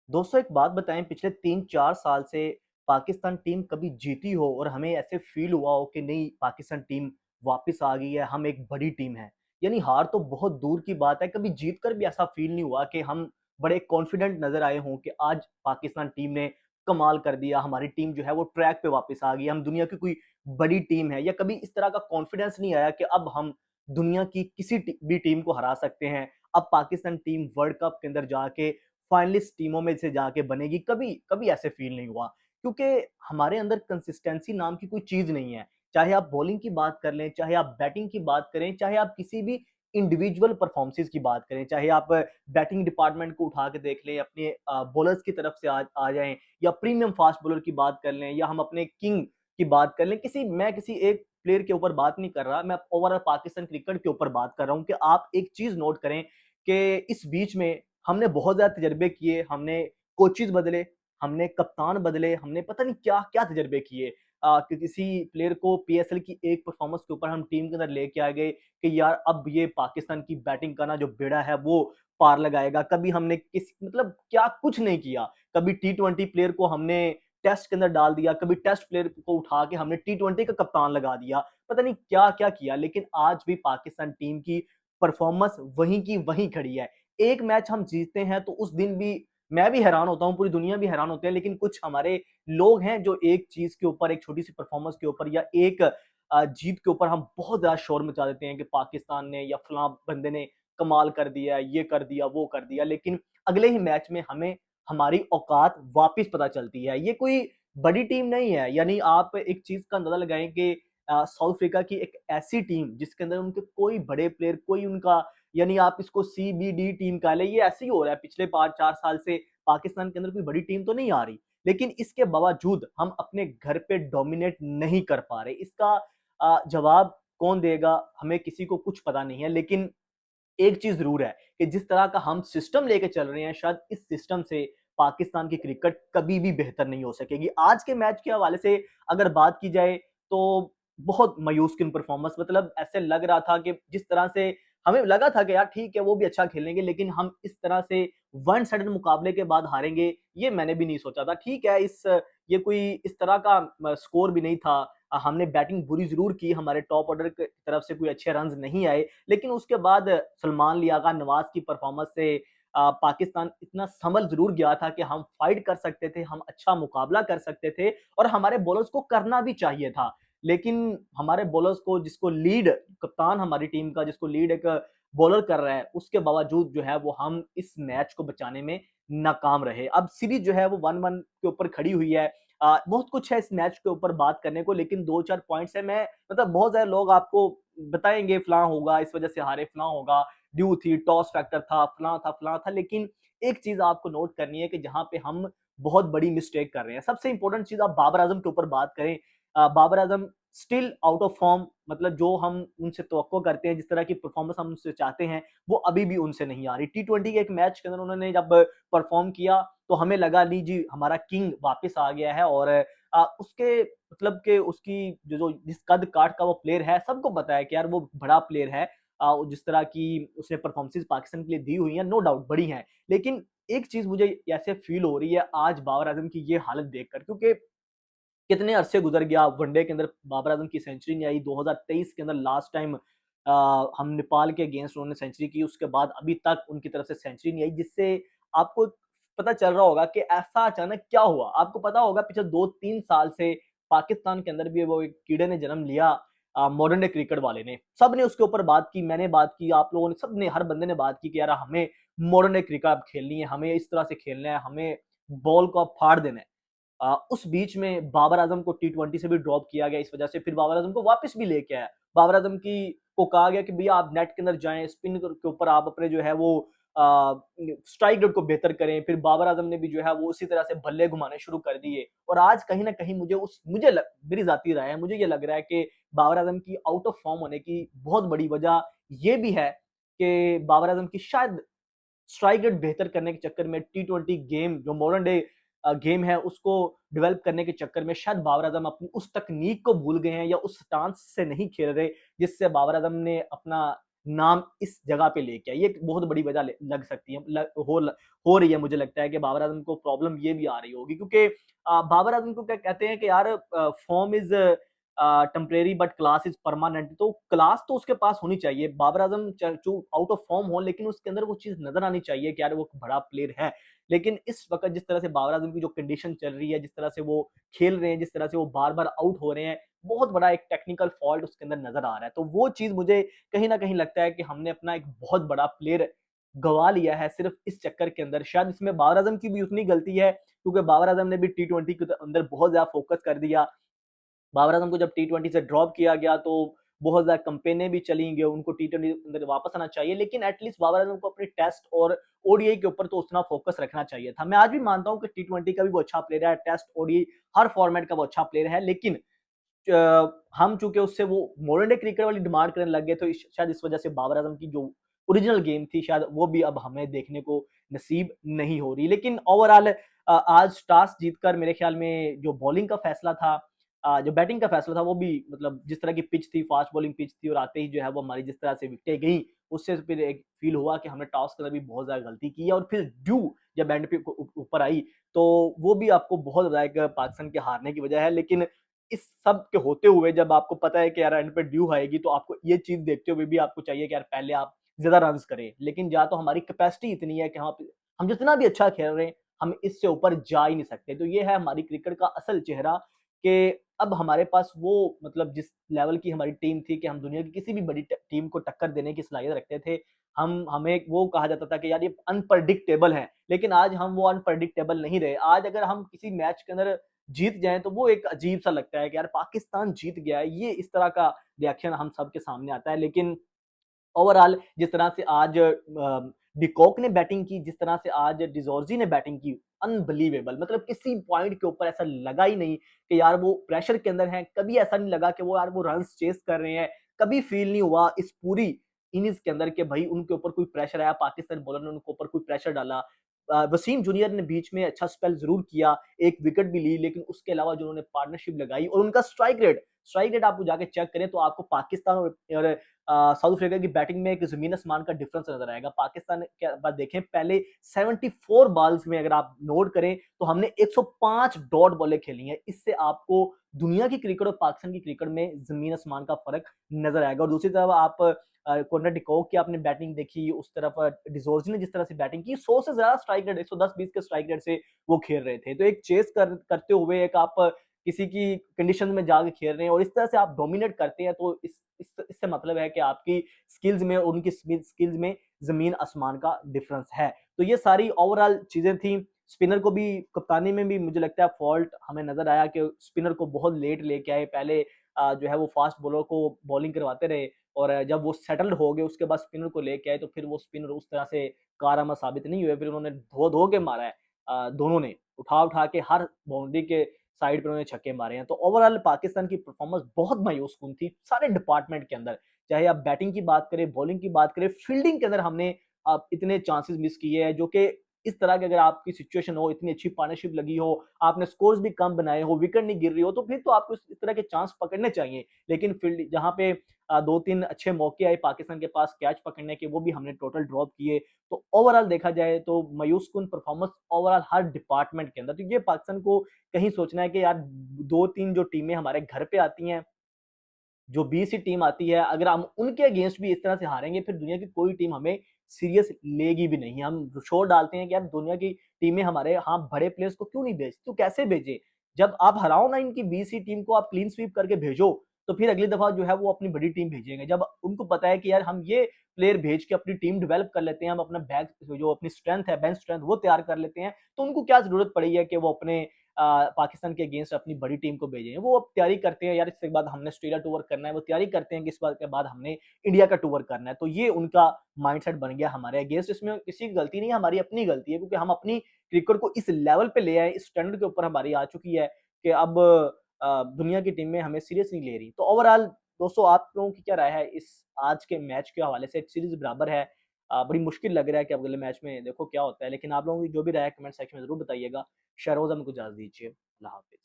दोस्तों एक बात बताएँ पिछले 3-4 साल से पाकिस्तान टीम कभी जीती हो और हमें ऐसे फ़ील हुआ हो कि नहीं पाकिस्तान टीम वापस आ गई है, हम एक बड़ी टीम हैं। यानी हार तो बहुत दूर की बात है, कभी जीत कर भी ऐसा फ़ील नहीं हुआ कि हम बड़े कॉन्फिडेंट नज़र आए हों कि आज पाकिस्तान टीम ने कमाल कर दिया, हमारी टीम जो है वो ट्रैक पे वापस आ गई, हम दुनिया की कोई बड़ी टीम है या कभी इस तरह का कॉन्फिडेंस नहीं आया कि अब हम दुनिया की किसी भी टीम को हरा सकते हैं। अब पाकिस्तान टीम वर्ल्ड कप के अंदर जाके फाइनलिस्ट टीमों में से जाके बनेगी, कभी कभी ऐसे फील नहीं हुआ क्योंकि हमारे अंदर कंसिस्टेंसी नाम की कोई चीज नहीं है। चाहे आप बॉलिंग की बात कर लें, चाहे आप बैटिंग की बात करें, चाहे आप किसी भी इंडिविजुअल परफॉर्मेंसेस की बात करें, चाहे आप बैटिंग डिपार्टमेंट को उठा के देख लें, अपने बॉलर्स की तरफ से आ जाएं या प्रीमियम फास्ट बॉलर की बात कर लें या हम अपने किंग की बात कर लें। मैं किसी एक प्लेयर के ऊपर बात नहीं कर रहा, मैं ओवरऑल पाकिस्तान क्रिकेट के ऊपर बात कर रहा हूं कि आप एक चीज नोट करें कि इस बीच में हमने बहुत ज़्यादा तजर्बे किए, हमने कोचेज़ बदले, हमने कप्तान बदले, हमने पता नहीं क्या-क्या तजर्बे किए कि किसी प्लेयर को पीएसएल की एक परफ़ॉर्मेंस के ऊपर हम टीम के अंदर लेके आ गए कि यार अब ये पाकिस्तान की बैटिंग का ना जो बेड़ा है वो पार लगाएगा। कभी हमने मतलब क्या कुछ नहीं किया। कभी टी20 प्लेयर को हमने टेस्ट के अंदर डाल दिया, कभी टेस्ट प्लेयर को उठा के हमने टी20 का कप्तान लगा दिया। पता नहीं क्या-क्या किया, लेकिन आज भी पाकिस्तान टीम की परफ़ॉर्मेंस वहीं की वहीं खड़ी है। एक मैच हम जीतते हैं तो उस दिन भी मैं भी हैरान होता हूँ, पूरी दुनिया भी हैरान होती है, लेकिन कुछ हमारे लोग हैं जो एक चीज़ के ऊपर, एक छोटी-सी परफ़ॉर्मेंस के ऊपर या एक जीत के ऊपर हम बहुत ज़्यादा शोर मचा देते हैं कि पाकिस्तान ने या फलाँ बंदे ने कमाल कर दिया, ये कर दिया, वो कर दिया, लेकिन अगले ही मैच में हमें हमारी औकात वापिस पता चलती है। ये कोई बड़ी टीम नहीं है, यानी आप एक चीज़ का अंदाज़ा लगाएँ कि साउथ अफ्रीका की एक ऐसी टीम जिसके अंदर उनके कोई बड़े प्लेयर, कोई उनका यानी आप इसको सीबीडी टीम कह लें, ये ऐसे ही हो रहा है पिछले 5-4 साल से पाकिस्तान के अंदर कोई बड़ी टीम तो नहीं आ रही। लेकिन इसके बावजूद हम अपने घर पे डोमिनेट नहीं कर पा रहे। इसका जवाब कौन देगा हमें किसी को कुछ पता नहीं है। लेकिन एक चीज़ ज़रूर है कि जिस तरह का हम सिस्टम लेके चल रहे हैं, शायद इस सिस्टम से पाकिस्तान की क्रिकेट कभी भी बेहतर नहीं हो सकेगी। आज के मैच के हवाले से अगर बात की जाए, तो बहुत मायूस-कुन परफ़ॉर्मेंस, मतलब ऐसे लग रहा था कि जिस तरह से हमें लगा था कि यार ठीक है, वो भी अच्छा खेलेंगे, लेकिन हम इस तरह से वन साइडेड मुकाबले के बाद हारेंगे, ये मैंने भी नहीं सोचा था। ठीक है, ये कोई इस तरह का स्कोर भी नहीं था। हमने बैटिंग बुरी ज़रूर की, हमारे टॉप ऑर्डर की तरफ से कोई अच्छे रन्स नहीं आए, लेकिन उसके बाद सलमान लियाक़त नवाज़ की परफ़ॉर्मेंस से पाकिस्तान इतना सँभल ज़रूर गया था कि हम फ़ाइट कर सकते थे, हम अच्छा मुकाबला कर सकते थे और हमारे बॉलर्स को करना भी चाहिए था। लेकिन हमारे बॉलर्स को, जिसको लीड कप्तान हमारी टीम का जिसको लीड एक बॉलर कर रहा है, उसके बावजूद जो है वो हम इस मैच को बचाने में नाकाम रहे। अब सीरीज़ जो है वो 1-1 के ऊपर खड़ी हुई है। बहुत कुछ है इस मैच के ऊपर बात करने को, लेकिन 2-4 पॉइंट्स हैं। मैं मतलब बहुत सारे लोग आपको बताएँगे फलाँ होगा, इस वज़ह से हारे, फलाँ होगा, ड्यू थी, टॉस फैक्टर था, फलाँ था, लेकिन एक चीज़ आपको नोट करनी है कि जहाँ पे हम बहुत बड़ी मिस्टेक कर रहे हैं। सबसे इम्पोर्टेंट चीज़ आप बाबर आज़म के ऊपर बात करें, बाबर आज़म स्टिल आउट ऑफ फॉर्म, मतलब जो हम उनसे तवक्को करते हैं, जिस तरह की परफ़ॉर्मेंस हम उनसे चाहते हैं, वो अभी भी उनसे नहीं आ रही। टी20 के एक मैच के अंदर उन्होंने जब परफ़ॉर्म किया, तो हमें लगा नहीं जी हमारा किंग वापस आ गया है और उसके मतलब कि उसकी जो जिस कद-काठ का वो प्लेयर है, सबको पता है कि यार वो बड़ा प्लेयर है। जिस तरह की उसने परफ़ॉर्मेंसेज़ पाकिस्तान के लिए दी हुई हैं, नो डाउट बड़ी हैं। लेकिन एक चीज़ मुझे ऐसे फ़ील हो रही है आज बाबर आज़म की ये हालत देखकर, क्योंकि कितने अरसे गुज़र गया, वनडे के अंदर बाबर आज़म की सेंचुरी नहीं आई, 2023 के अंदर लास्ट टाइम हम नेपाल के अगेंस्ट उन्होंने सेंचुरी की, उसके बाद अभी तक उनकी तरफ से सेंचुरी नहीं आई, जिससे आपको पता चल रहा होगा कि ऐसा अचानक क्या हुआ? आपको पता होगा पिछले 2-3 साल से पाकिस्तान के अंदर भी वो एक कीड़े ने जन्म लिया, मॉडर्न डे क्रिकेट वाले ने। सबने उसके ऊपर बात की, मैंने बात की, आप लोगों ने, सबने, हर बंदे ने बात की कि यार हमें मॉडर्न डे क्रिकेट अब खेलनी है, हमें इस तरह से खेलना है, हमें बॉल को अब फाड़ देना है। उस बीच में बाबर आज़म को टी20 से भी ड्रॉप किया गया, इस वजह से फिर बाबर आज़म को वापस भी लेके आया। बाबर आज़म की को कहा गया कि भैया आप नेट के अंदर जाएँ, स्पिन के ऊपर आप अपने जो है वो स्ट्राइक रेट को बेहतर करें। फिर बाबर आज़म ने भी जो है वो उसी तरह से बल्ले घुमाने शुरू कर दिए और आज कहीं न कहीं मेरी ज़ाती राय है, मुझे ये लग रहा है कि बाबर आज़म की आउट ऑफ फॉर्म होने की बहुत बड़ी वजह ये भी है कि बाबर आज़म की शायद स्ट्राइक रेट बेहतर करने के चक्कर में टी20 गेम जो मॉडर्न डे गेम है उसको डेवलप करने के चक्कर में शायद बाबर आज़म अपनी उस तकनीक को भूल गए हैं या उस स्टांस से नहीं खेल रहे जिससे बाबर आज़म ने अपना नाम इस जगह पे लेके आए। ये एक बहुत बड़ी वजह लग सकती है, हो रही है। मुझे लगता है कि बाबर आजम को प्रॉब्लम ये भी आ रही होगी, क्योंकि बाबर आजम को क्या कहते हैं कि यार form is temporary but class is permanent. तो क्लास तो उसके पास होनी चाहिए। बाबर आजम जो आउट ऑफ फॉर्म हो, लेकिन उसके अंदर वो चीज नजर आनी चाहिए कि यार वो बड़ा प्लेयर है। लेकिन इस वक्त जिस तरह से बाबर आजम की जो कंडीशन चल रही है, जिस तरह से वो खेल रहे हैं, जिस तरह से वो बार बार आउट हो रहे हैं, बहुत बड़ा एक टेक्निकल फॉल्ट उसके अंदर नजर आ रहा है। तो वो चीज मुझे कहीं ना कहीं लगता है कि हमने अपना एक बहुत बड़ा प्लेयर गवा लिया है सिर्फ इस चक्कर के अंदर। शायद इसमें बाबर आजम की भी उतनी गलती है, क्योंकि बाबर आजम ने भी टी20 के अंदर बहुत ज्यादा फोकस कर दिया। बाबर आजम को जब टी20 से ड्रॉप किया गया तो बहुत ज्यादा कंपेनें भी चली गई, उनको टी20 के अंदर वापस आना चाहिए। लेकिन एटलीस्ट बाबर आजम को अपने टेस्ट और ओडीआई के ऊपर तो उतना फोकस रखना चाहिए था। मैं आज भी मानता हूं कि टी20 का भी वो अच्छा प्लेयर है, टेस्ट ओडीआई हर फॉर्मेट का वो अच्छा प्लेयर है। लेकिन हम चूंकि उससे वो मॉडर्न डे क्रिकेट वाली डिमांड करने लग गए, तो शायद इस वजह से बाबर आजम की जो ओरिजिनल गेम थी शायद वो भी अब हमें देखने को नसीब नहीं हो रही। लेकिन ओवरऑल आज टॉस जीतकर मेरे ख्याल में जो बॉलिंग का फैसला था, जो बैटिंग का फैसला था, वो भी मतलब जिस तरह की पिच थी, फास्ट बॉलिंग पिच थी, और आते ही जो है वो हमारी जिस तरह से विकेटें गई, उससे फिर एक फील हुआ कि हमने टॉस के अंदर भी बहुत ज्यादा गलती की है। और फिर ड्यू जब एंड पे ऊपर आई, तो वो भी आपको बहुत ज्यादा एक पाकिस्तान के हारने की वजह है। लेकिन इस सब के होते हुए जब आपको पता है कि यार एंड पे ड्यू आएगी, तो आपको ये चीज देखते हुए भी आपको चाहिए कि यार पहले आप ज्यादा रन करें। लेकिन या तो हमारी कैपेसिटी इतनी है कि हम जितना भी अच्छा खेल रहे हैं, हम इससे ऊपर जा ही नहीं सकते। तो ये है हमारी क्रिकेट का असल चेहरा, कि अब हमारे पास वो मतलब जिस लेवल की हमारी टीम थी कि हम दुनिया की किसी भी बड़ी टीम को टक्कर देने की सलाहियत रखते थे। हमें वो कहा जाता था कि यार ये अनप्रडिक्टेबल है, लेकिन आज हम वो अनप्रडिक्टेबल नहीं रहे। आज अगर हम किसी मैच के अंदर जीत जाएं, तो वो एक अजीब सा लगता है कि यार पाकिस्तान जीत गया है, ये इस तरह का रिएक्शन हम सबके सामने आता है। लेकिन ओवरऑल जिस तरह से आज डिकॉक ने बैटिंग की, जिस तरह से आज डिजोर्जी ने बैटिंग की, अनबिलीवेबल। मतलब किसी पॉइंट के ऊपर ऐसा लगा ही नहीं कि यार वो प्रेशर के अंदर हैं। कभी ऐसा नहीं लगा कि वो यार वो रन चेस कर रहे हैं। कभी फील नहीं हुआ इस पूरी इनिंग्स के अंदर कि भाई उनके ऊपर कोई प्रेशर आया, पाकिस्तान बॉलर ने उनके ऊपर कोई प्रेशर डाला। वसीम जूनियर ने बीच में अच्छा स्पेल जरूर किया, एक विकेट भी ली, लेकिन उसके अलावा जो उन्होंने पार्टनरशिप लगाई और उनका स्ट्राइक रेट आप जाके चेक करें, तो आपको पाकिस्तान और साउथ अफ्रीका की बैटिंग में एक जमीन आसमान का डिफरेंस नजर आएगा। पाकिस्तान के बाद देखें, पहले 74 बॉल्स में अगर आप नोट करें, तो हमने 105 डॉट बॉलें खेली हैं। इससे आपको दुनिया की क्रिकेट और पाकिस्तान की क्रिकेट में जमीन आसमान का फर्क नजर आएगा। और दूसरी तरफ आप कॉर्नर डिकॉक की आपने बैटिंग देखी, उस तरफ डिजोर्जी ने जिस तरह से बैटिंग की, 100 से ज्यादा स्ट्राइक रेट, 110-20 के स्ट्राइक रेट से वो खेल रहे थे। तो एक चेस करते हुए एक आप किसी की कंडीशन में जाके खेल रहे हैं और इस तरह से आप डोमिनेट करते हैं, तो इससे मतलब है कि आपकी स्किल्स में और उनकी स्किल्स में जमीन आसमान का डिफरेंस है। तो ये सारी ओवरऑल चीजें थी। स्पिनर को भी कप्तानी में भी मुझे लगता है फॉल्ट हमें नजर आया कि स्पिनर को बहुत लेट लेके आए। पहले जो है वो फास्ट बॉलर को बॉलिंग करवाते रहे, और जब वो सेटल्ड हो गए उसके बाद स्पिनर को लेके आए, तो फिर वो स्पिनर उस तरह से कारआमद साबित नहीं हुए। फिर उन्होंने धो धो के मारा है, दोनों ने उठा उठा के हर बाउंड्री के साइड पे उन्होंने छक्के मारे हैं। तो ओवरऑल पाकिस्तान की परफॉर्मेंस बहुत मायूस कुन थी सारे डिपार्टमेंट के अंदर। चाहे आप बैटिंग की बात करें, बॉलिंग की बात करें, फील्डिंग के अंदर हमने इतने चांसेस मिस किए हैं, जो कि इस तरह की अगर आपकी सिचुएशन हो, इतनी अच्छी पार्टनरशिप लगी हो, आपने स्कोर्स भी कम बनाए हो, विकेट नहीं गिर रही हो, तो फिर तो आपको इस तरह के चांस पकड़ने चाहिए। लेकिन फील्ड जहाँ पे 2-3 अच्छे मौके आए पाकिस्तान के पास कैच पकड़ने के, वो भी हमने टोटल ड्रॉप किए। तो ओवरऑल देखा जाए तो मायूस कुन परफॉर्मेंस ओवरऑल हर डिपार्टमेंट के अंदर। तो ये पाकिस्तान को कहीं सोचना है कि यार 2-3 जो टीमें हमारे घर पे आती हैं, जो बी सी टीम आती है, अगर हम उनके अगेंस्ट भी इस तरह से हारेंगे, फिर दुनिया की कोई टीम हमें सीरियस लेगी भी नहीं। हम शोर डालते हैं कि यार दुनिया की टीमें हमारे यहाँ बड़े प्लेयर्स को क्यों नहीं भेजती, तो कैसे भेजे? जब आप हराओ ना इनकी बी सी टीम को, आप क्लीन स्वीप करके भेजो, तो फिर अगली दफा जो है वो अपनी बड़ी टीम भेजेंगे। जब उनको पता है कि यार हम ये प्लेयर भेज के अपनी टीम डेवलप कर लेते हैं, हम अपना बैक जो अपनी स्ट्रेंथ है, बेंच स्ट्रेंथ वो तैयार कर लेते हैं, तो उनको क्या जरूरत पड़ी है कि वो अपने पाकिस्तान के अगेंस्ट अपनी बड़ी टीम को भेजें। वो अब तैयारी करते हैं, यार इसके बाद हमने ऑस्ट्रेलिया टूर करना है, वो तैयारी करते हैं कि इस बार के बाद हमने इंडिया का टूर करना है। तो ये उनका माइंडसेट बन गया हमारे अगेंस्ट। इसमें किसी की गलती नहीं है, हमारी अपनी गलती है, क्योंकि हम अपनी क्रिकेट को इस लेवल पे ले आए, इस स्टैंडर्ड के ऊपर हमारी आ चुकी है कि अब दुनिया की टीमें हमें सीरियस नहीं ले रही। तो ओवरऑल दोस्तों, आप लोगों की क्या राय है इस आज के मैच के हवाले से? सीरीज बराबर है, बड़ी मुश्किल लग रहा है कि अगले मैच में देखो क्या होता है। लेकिन आप लोगों की जो भी राय है कमेंट सेक्शन में जरूर बताइएगा। शहरोज़, हमको इजाज़त दीजिए। अल्लाह हाफ़िज़।